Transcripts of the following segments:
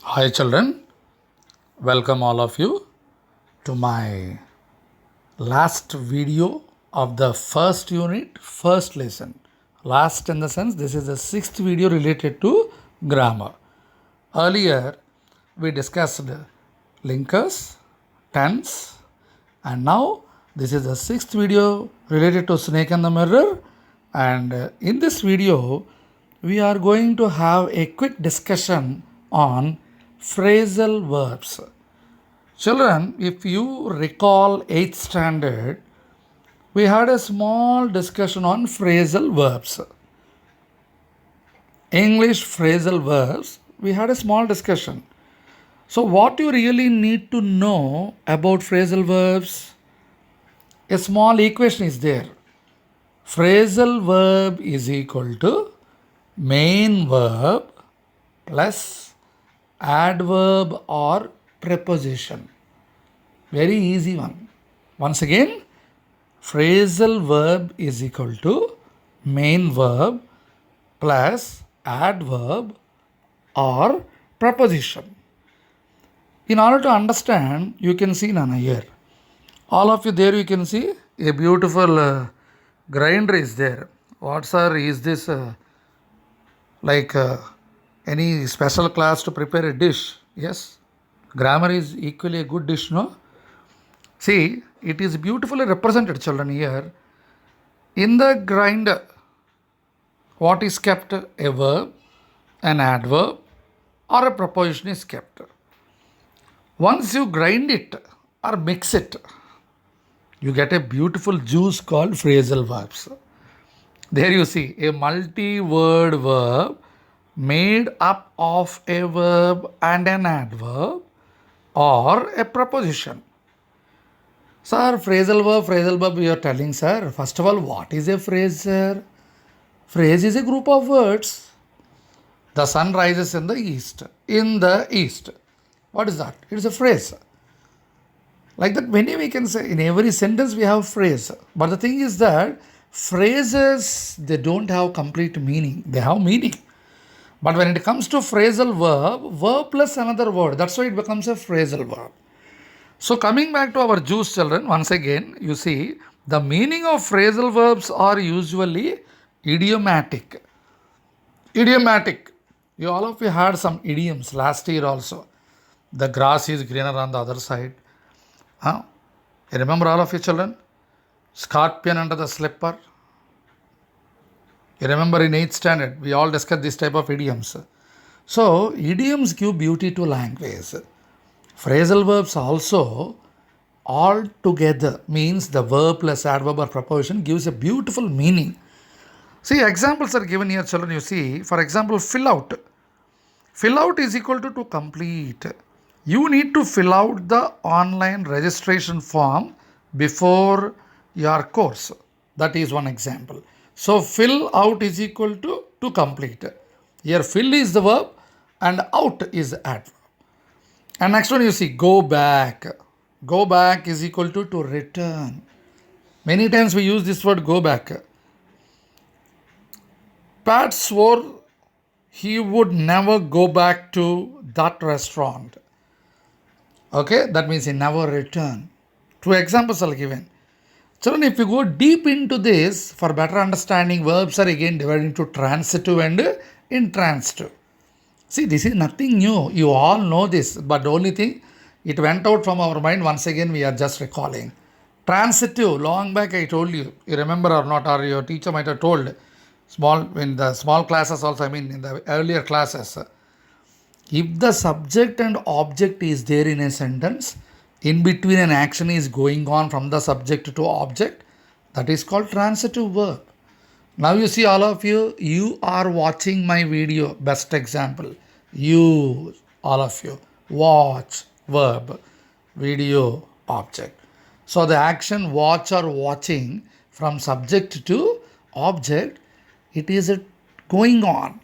Hi children, welcome all of you to my last video of the first unit, first lesson. Last in the sense this is the sixth video related to grammar. Earlier we discussed linkers, tense, and now this is the sixth video related to snake and the mirror. And in this video we are going to have a quick discussion on phrasal verbs. Children, if you recall 8th standard, we had a small discussion on phrasal verbs. English phrasal verbs, we had a small discussion. So, what you really need to know about phrasal verbs? A small equation is there. Phrasal verb is equal to main verb plus adverb or preposition. Very easy one. Once again, phrasal verb is equal to main verb plus adverb or preposition. In order to understand, you can see Nana here. All of you there, you can see a beautiful grinder is there. What sir is this like any special class to prepare a dish? Yes, grammar is equally a good dish, no? See, it is beautifully represented, children, here. In the grinder, what is kept? A verb, an adverb, or a preposition is kept. Once you grind it or mix it, you get a beautiful juice called phrasal verbs. There you see a multi-word verb made up of a verb and an adverb or a preposition. Sir, phrasal verb you are telling, sir. First of all, what is a phrase, sir? Phrase is a group of words. The sun rises in the east. In the east. What is that? It is a phrase. Like that, many we can say in every sentence we have phrase. But the thing is that phrases, they don't have complete meaning. They have meaning. But when it comes to phrasal verb, verb plus another word, that's why it becomes a phrasal verb. So coming back to our juice, children, once again, you see the meaning of phrasal verbs are usually idiomatic. Idiomatic. You all of you had some idioms last year also. The grass is greener on the other side. Huh? You remember all of you children? Scorpion under the slipper. You remember in 8th standard, we all discussed this type of idioms. So, idioms give beauty to language. Phrasal verbs also all together means the verb plus adverb or preposition gives a beautiful meaning. See, examples are given here, children. You see, for example, fill out. Fill out is equal to complete. You need to fill out the online registration form before your course. That is one example. So, fill out is equal to complete. Here, fill is the verb and out is the adverb. And next one you see, go back. Go back is equal to return. Many times we use this word go back. Pat swore he would never go back to that restaurant. Okay, that means he never returned. Two examples are given. Children, if you go deep into this, for better understanding, verbs are again divided into transitive and intransitive. See, this is nothing new. You all know this, but the only thing, it went out from our mind. Once again, we are just recalling. Transitive, long back I told you. You remember or not, or your teacher might have told. In the small classes also, in the earlier classes. If the subject and object is there in a sentence, in between an action is going on from the subject to object, that is called transitive verb. Now you see all of you, you are watching my video, best example. You, all of you, watch, verb, video, object. So the action watch or watching from subject to object, it is going on.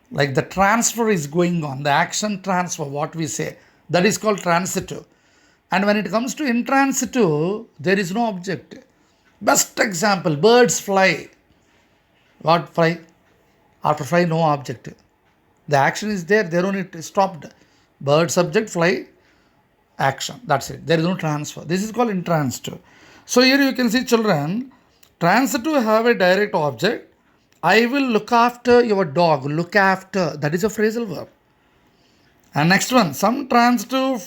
Like the transfer is going on, the action transfer, what we say, that is called transitive. And when it comes to intransitive, there is no object. Best example, birds fly. What fly? After fly, no object. The action is there, there only it stopped. Bird subject, fly action. That's it. There is no transfer. This is called intransitive. So here you can see, children, transitive have a direct object. I will look after your dog. Look after. That is a phrasal verb. And next one, some transitive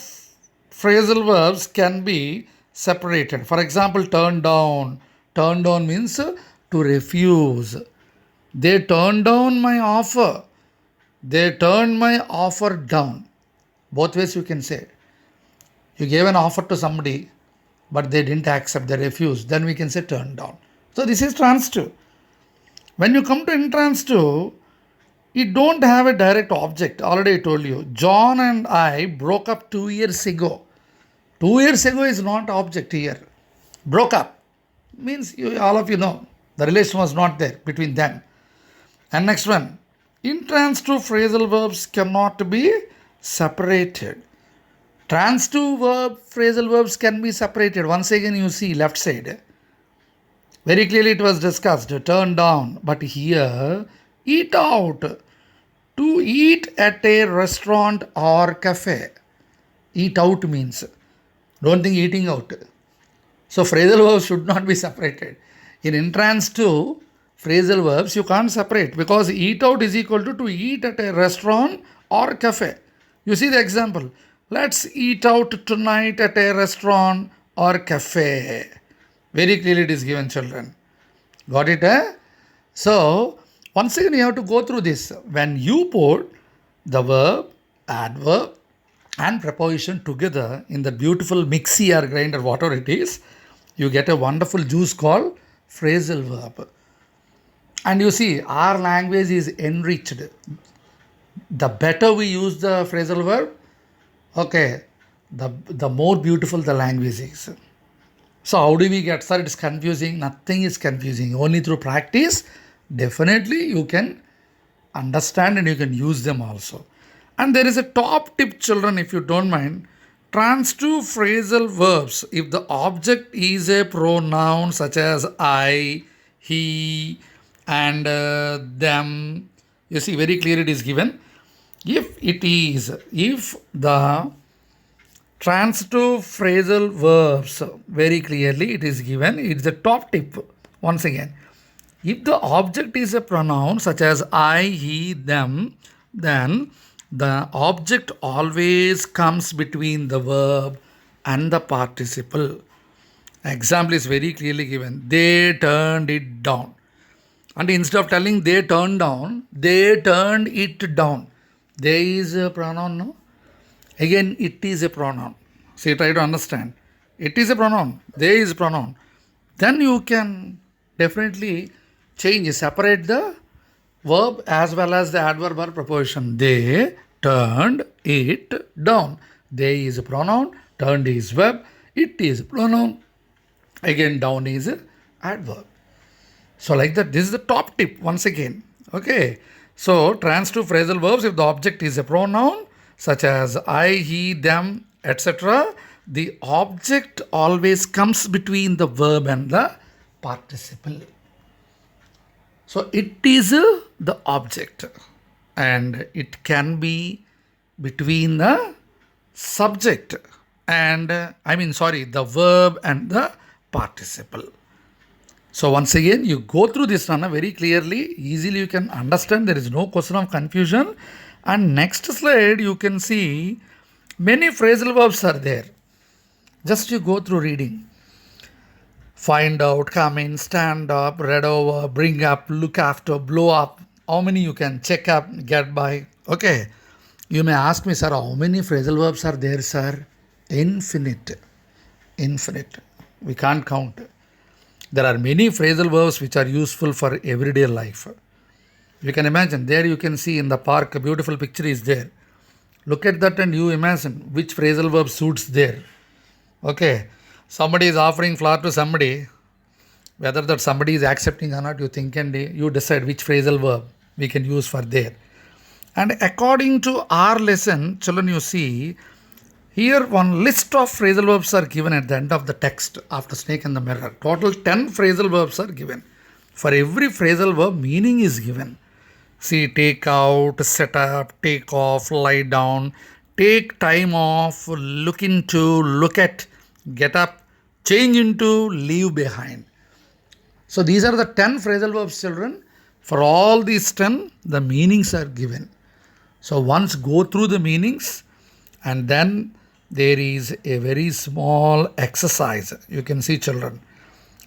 phrasal verbs can be separated. For example, turn down. Turn down means to refuse. They turned down my offer. They turned my offer down. Both ways you can say. You gave an offer to somebody, but they didn't accept, they refused. Then we can say turn down. So this is transitive. When you come to intransitive, you don't have a direct object. Already I told you. John and I broke up 2 years ago. 2 years ago is not object here. Broke up means all of you know the relation was not there between them. And next one, intransitive phrasal verbs cannot be separated. Transitive phrasal verbs can be separated. Once again you see left side. Very clearly it was discussed. Turn down. But here, eat out. To eat at a restaurant or cafe. Eat out means. Don't think eating out. So phrasal verbs should not be separated. In intransitive phrasal verbs you can't separate, because eat out is equal to eat at a restaurant or cafe. You see the example. Let's eat out tonight at a restaurant or cafe. Very clearly it is given, children. Got it, eh? So, once again you have to go through this. When you put the verb, adverb and preposition together in the beautiful mixie or grinder, whatever it is, you get a wonderful juice called phrasal verb. And you see, our language is enriched. The better we use the phrasal verb, okay, the more beautiful the language is. So how do we get, sir, it's confusing? Nothing is confusing. Only through practice, definitely you can understand and you can use them also. And there is a top tip, children, if you don't mind. Transitive phrasal verbs, if the object is a pronoun such as I, he, and them, you see very clear it is given. If the transitive phrasal verbs, very clearly it is given, it's the top tip. Once again, if the object is a pronoun such as I, he, them, then the object always comes between the verb and the participle. Example is very clearly given. They turned it down. And instead of telling they turned down, they turned it down. They is a pronoun, no? Again, it is a pronoun. See, try to understand. It is a pronoun. They is a pronoun. Then you can definitely separate the verb as well as the adverb or preposition. They turned it down. They is a pronoun. Turned is verb. It is a pronoun. Again, down is a adverb. So like that, this is the top tip once again. Okay. So transitive phrasal verbs, if the object is a pronoun such as I, he, them, etc., the object always comes between the verb and the participle. So it is the object, and it can be between the subject and the verb and the participle. So once again, you go through this Nana very clearly, easily you can understand, there is no question of confusion. And next slide you can see many phrasal verbs are there. Just you go through reading. Find out, come in, stand up, read over, bring up, look after, blow up. How many you can check up, get by. Okay. You may ask me, sir, how many phrasal verbs are there, sir? Infinite. Infinite. We can't count. There are many phrasal verbs which are useful for everyday life. You can imagine, there you can see in the park, a beautiful picture is there. Look at that and you imagine which phrasal verb suits there. Okay, somebody is offering flower to somebody, whether that somebody is accepting or not, you think and you decide which phrasal verb we can use for there. And according to our lesson, children, you see, here one list of phrasal verbs are given at the end of the text after snake and the mirror. Total 10 phrasal verbs are given. For every phrasal verb, meaning is given. See, take out, set up, take off, lie down, take time off, look into, look at, get up, change into, leave behind. So these are the 10 phrasal verbs, children. For all these 10, the meanings are given. So once go through the meanings, and then there is a very small exercise. You can see, children,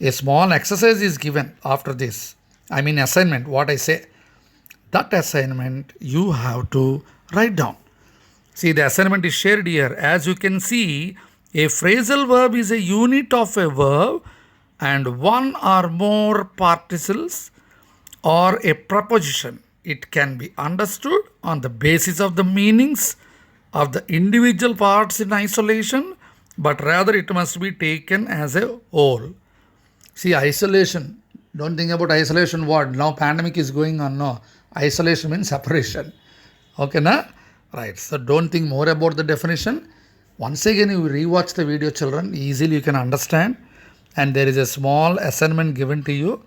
a small exercise is given after this. I mean assignment, what I say. That assignment you have to write down. See, the assignment is shared here. As you can see, a phrasal verb is a unit of a verb and one or more particles or a preposition. It can be understood on the basis of the meanings of the individual parts in isolation, but rather it must be taken as a whole. See, isolation. Don't think about isolation word. Now pandemic is going on. No. Isolation means separation. Okay, na? Right. So don't think more about the definition. Once again, you rewatch the video, children. Easily you can understand. And there is a small assignment given to you.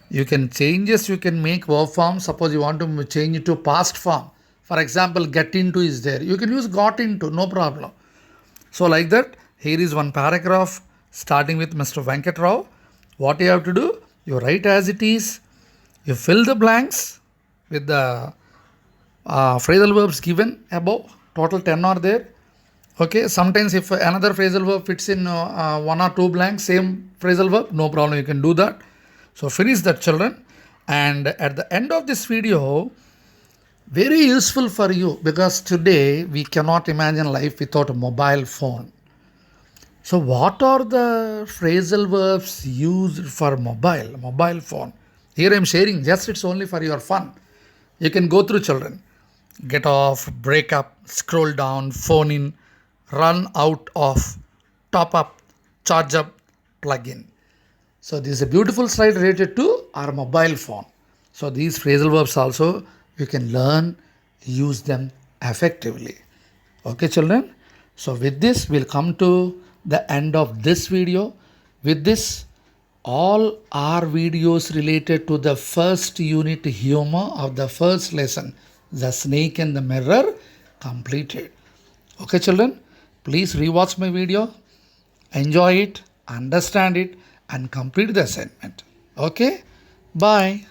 You can changes, you can make verb form. Suppose you want to change it to past form. For example, get into is there. You can use got into, no problem. So like that, here is one paragraph starting with Mr. Venkat Rao. What you have to do? You write as it is. You fill the blanks with the phrasal verbs given above. Total 10 are there. Okay, sometimes if another phrasal verb fits in one or two blanks, same phrasal verb, no problem, you can do that. So finish that, children. And at the end of this video, very useful for you, because today we cannot imagine life without a mobile phone. So what are the phrasal verbs used for mobile phone? Here I am sharing, just it's only for your fun. You can go through, children. Get off, break up, scroll down, phone in, run out of, top up, charge up, plug in. So this is a beautiful slide related to our mobile phone. So these phrasal verbs also you can learn, use them effectively. Okay, children. So with this, we'll come to the end of this video. With this, all our videos related to the first unit humor of the first lesson, the snake and the mirror, completed. Okay, children. Please rewatch my video, enjoy it, understand it, and complete the assignment. Okay? Bye.